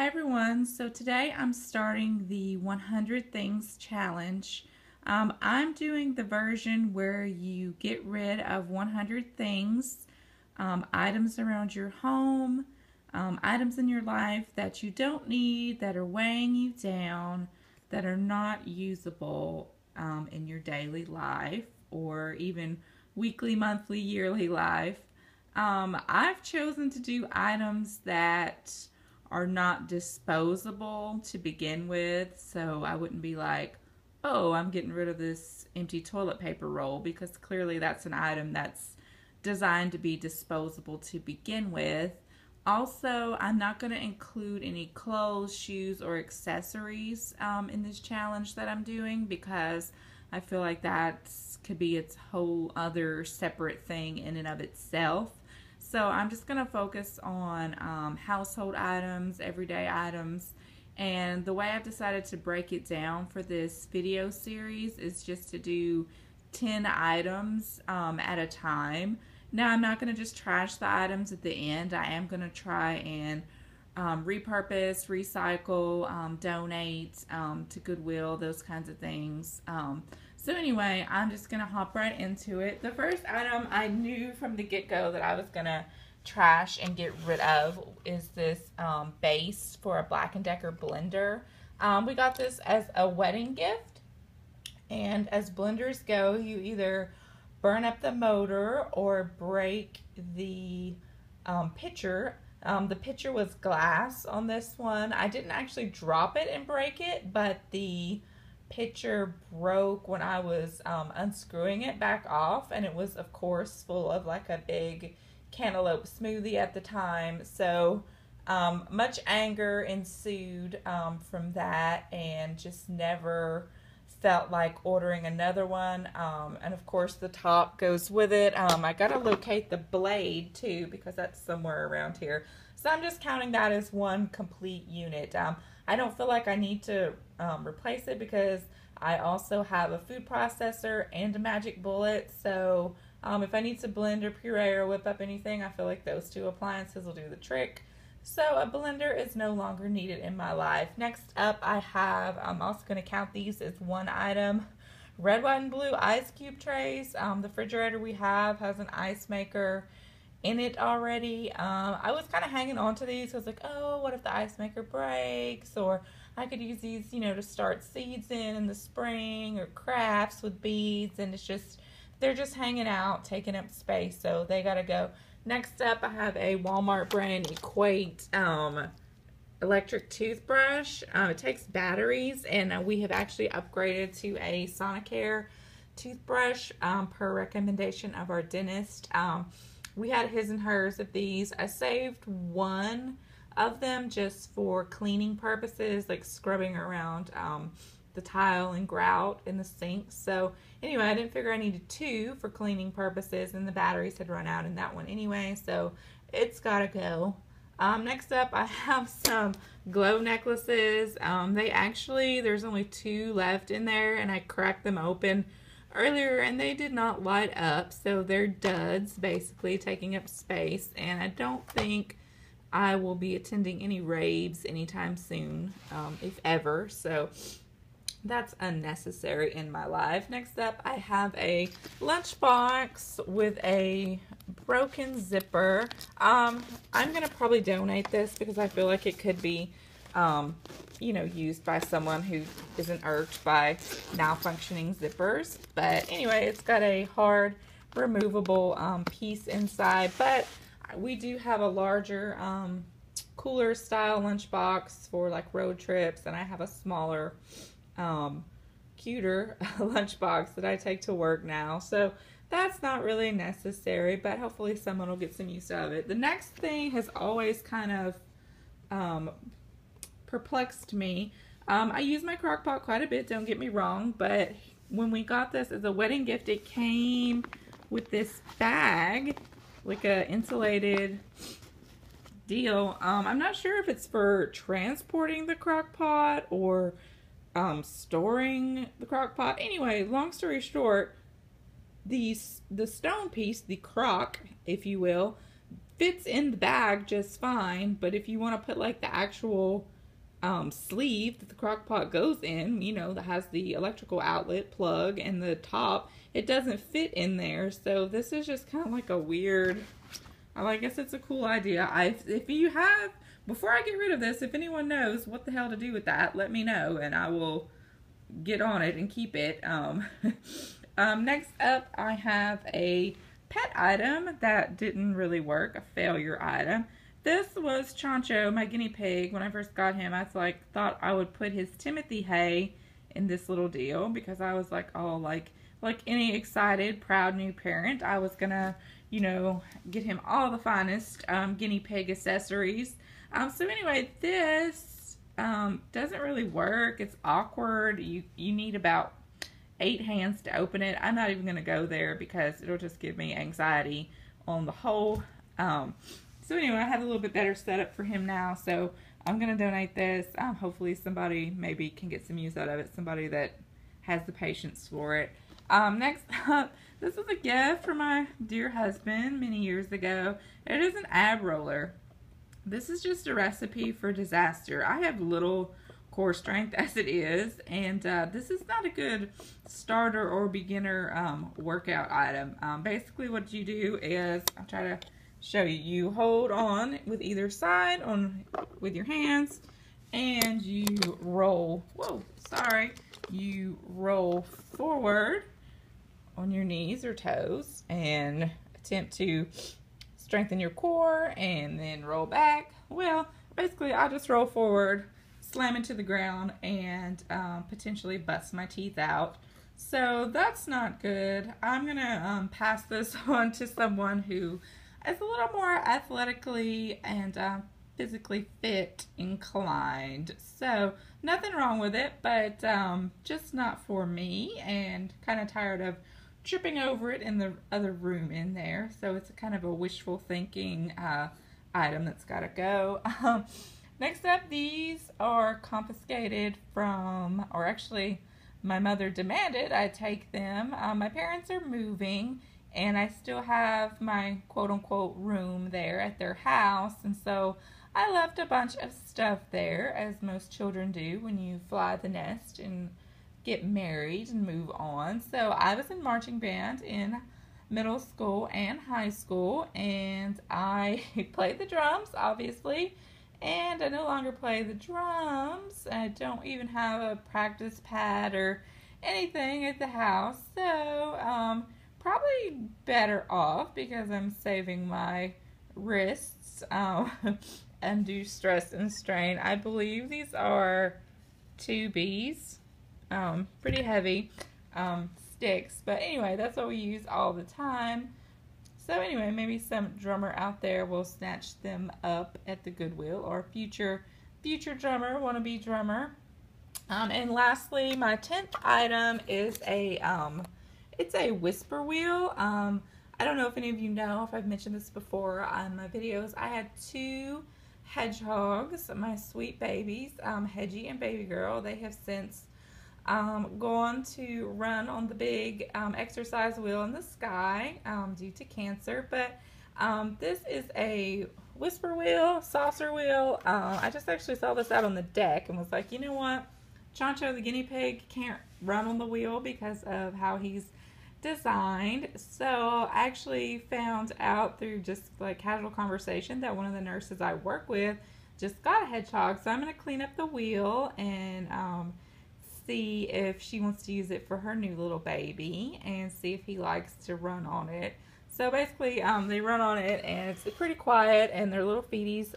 everyone, so today I'm starting the 100 Things Challenge. I'm doing the version where you get rid of 100 things, items around your home, items in your life that you don't need, that are weighing you down, that are not usable in your daily life or even weekly, monthly, yearly life. I've chosen to do items that are not disposable to begin with, so I wouldn't be like, oh, I'm getting rid of this empty toilet paper roll, because clearly that's an item that's designed to be disposable to begin with. Also, I'm not going to include any clothes, shoes, or accessories in this challenge that I'm doing, because I feel like that could be its whole other separate thing in and of itself. So I'm just going to focus on household items, everyday items, and the way I've decided to break it down for this video series is just to do 10 items at a time. Now, I'm not going to just trash the items at the end. I am going to try and repurpose, recycle, donate to Goodwill, those kinds of things. So anyway, I'm just going to hop right into it. The first item I knew from the get-go that I was going to trash and get rid of is this base for a Black & Decker blender. We got this as a wedding gift, and as blenders go, you either burn up the motor or break the pitcher. The pitcher was glass on this one. I didn't actually drop it and break it, but the pitcher broke when I was unscrewing it back off, and it was, of course, full of like a big cantaloupe smoothie at the time. So much anger ensued from that, and just never felt like ordering another one. And of course the top goes with it. I gotta locate the blade too, because that's somewhere around here. So I'm just counting that as one complete unit. I don't feel like I need to replace it, because I also have a food processor and a magic bullet. So if I need to blend or puree or whip up anything, I feel like those two appliances will do the trick. So a blender is no longer needed in my life. Next up, I have, I'm also going to count these as one item, red, white, and blue ice cube trays. The refrigerator we have has an ice maker in it already. I was kind of hanging on to these. I was like, oh, what if the ice maker breaks? Or I could use these, you know, to start seeds in the spring, or crafts with beads, and it's just, they're just hanging out, taking up space, so they gotta go. Next up, I have a Walmart brand Equate electric toothbrush. It takes batteries, and we have actually upgraded to a Sonicare toothbrush per recommendation of our dentist. We had his and hers of these. I saved one of them just for cleaning purposes, like scrubbing around the tile and grout in the sink. So anyway, I didn't figure I needed two for cleaning purposes, and the batteries had run out in that one anyway, so it's gotta go. Next up, I have some glow necklaces. There's only two left in there, and I cracked them open earlier and they did not light up, so they're duds, basically taking up space, and I don't think I will be attending any raves anytime soon, if ever, so that's unnecessary in my life. Next up, I have a lunchbox with a broken zipper. I'm gonna probably donate this, because I feel like it could be you know, used by someone who isn't irked by malfunctioning zippers. But anyway, it's got a hard removable piece inside, but we do have a larger cooler style lunchbox for like road trips, and I have a smaller cuter lunchbox that I take to work now, so that's not really necessary, but hopefully someone will get some use out of it. The next thing has always kind of perplexed me. I use my crock pot quite a bit, don't get me wrong, but when we got this as a wedding gift, it came with this bag, like a insulated deal. I'm not sure if it's for transporting the crock pot or storing the crock pot. Anyway, long story short, the stone piece, the crock, if you will, fits in the bag just fine, but if you want to put like the actual sleeve that the crock pot goes in, you know, that has the electrical outlet plug and the top, it doesn't fit in there. So this is just kind of like a weird, I guess it's a cool idea. If you have, before I get rid of this, if anyone knows what the hell to do with that, let me know and I will get on it and keep it. Next up, I have a pet item that didn't really work, a failure item. This was Chancho, my guinea pig. When I first got him, I thought I would put his Timothy hay in this little deal because I was like, oh, like any excited, proud new parent, I was gonna, you know, get him all the finest guinea pig accessories. So anyway, this doesn't really work. It's awkward. You need about 8 hands to open it. I'm not even going to go there because it'll just give me anxiety on the whole. So anyway, I have a little bit better setup for him now. So I'm going to donate this. Hopefully somebody maybe can get some use out of it. Somebody that has the patience for it. Next up, this was a gift from my dear husband many years ago. It is an ab roller. This is just a recipe for disaster. I have little core strength as it is, and this is not a good starter or beginner workout item. Basically what you do is, I'll try to show you, you hold on with either side with your hands and you roll, you roll forward on your knees or toes and attempt to strengthen your core and then roll back. Well, basically I just roll forward, slam into the ground, and potentially bust my teeth out. So that's not good. I'm gonna pass this on to someone who is a little more athletically and physically fit inclined. So nothing wrong with it, but just not for me, and kind of tired of tripping over it in the other room in there. So it's a kind of a wishful thinking item that's got to go. Next up, these are confiscated from, or actually my mother demanded I take them. My parents are moving and I still have my quote-unquote room there at their house, and so I left a bunch of stuff there, as most children do when you fly the nest and get married and move on. So I was in marching band in middle school and high school, and I played the drums, obviously, and I no longer play the drums. I don't even have a practice pad or anything at the house, so probably better off because I'm saving my wrists, undue stress and strain. I believe these are 2Bs, pretty heavy sticks, but anyway, that's what we use all the time. So anyway, maybe some drummer out there will snatch them up at the Goodwill, or future drummer, wannabe drummer. And lastly, my 10th item is it's a whisper wheel. I don't know if any of you know, if I've mentioned this before on my videos, I had 2 hedgehogs, my sweet babies, Hedgie and Baby Girl. They have since gone to run on the big exercise wheel in the sky due to cancer. But this is a whisper wheel, saucer wheel. I just actually saw this out on the deck and was like, you know what? Chancho the guinea pig can't run on the wheel because of how he's designed. So I actually found out through just like casual conversation that one of the nurses I work with just got a hedgehog. So I'm going to clean up the wheel and see if she wants to use it for her new little baby and see if he likes to run on it. So basically they run on it and it's pretty quiet, and their little feeties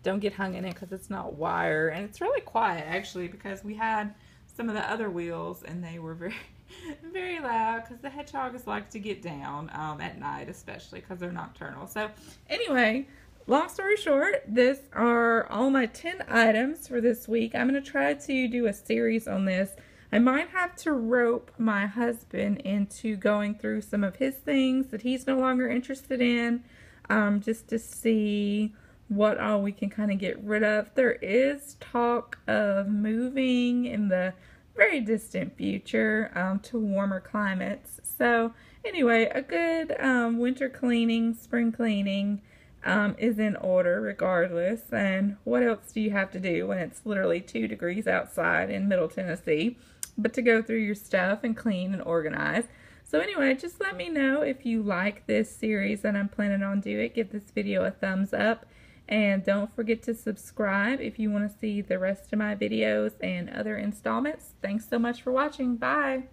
don't get hung in it because it's not wire, and it's really quiet actually because we had some of the other wheels and they were very loud because the hedgehogs like to get down at night, especially because they're nocturnal. So anyway, long story short, these are all my 10 items for this week. I'm going to try to do a series on this. I might have to rope my husband into going through some of his things that he's no longer interested in, just to see what all we can kind of get rid of. There is talk of moving in the very distant future to warmer climates. So anyway, a good winter cleaning, spring cleaning is in order regardless. And what else do you have to do when it's literally 2 degrees outside in Middle Tennessee but to go through your stuff and clean and organize? So anyway, just let me know if you like this series that I'm planning on doing. Give this video a thumbs up, and don't forget to subscribe if you want to see the rest of my videos and other installments. Thanks so much for watching. Bye!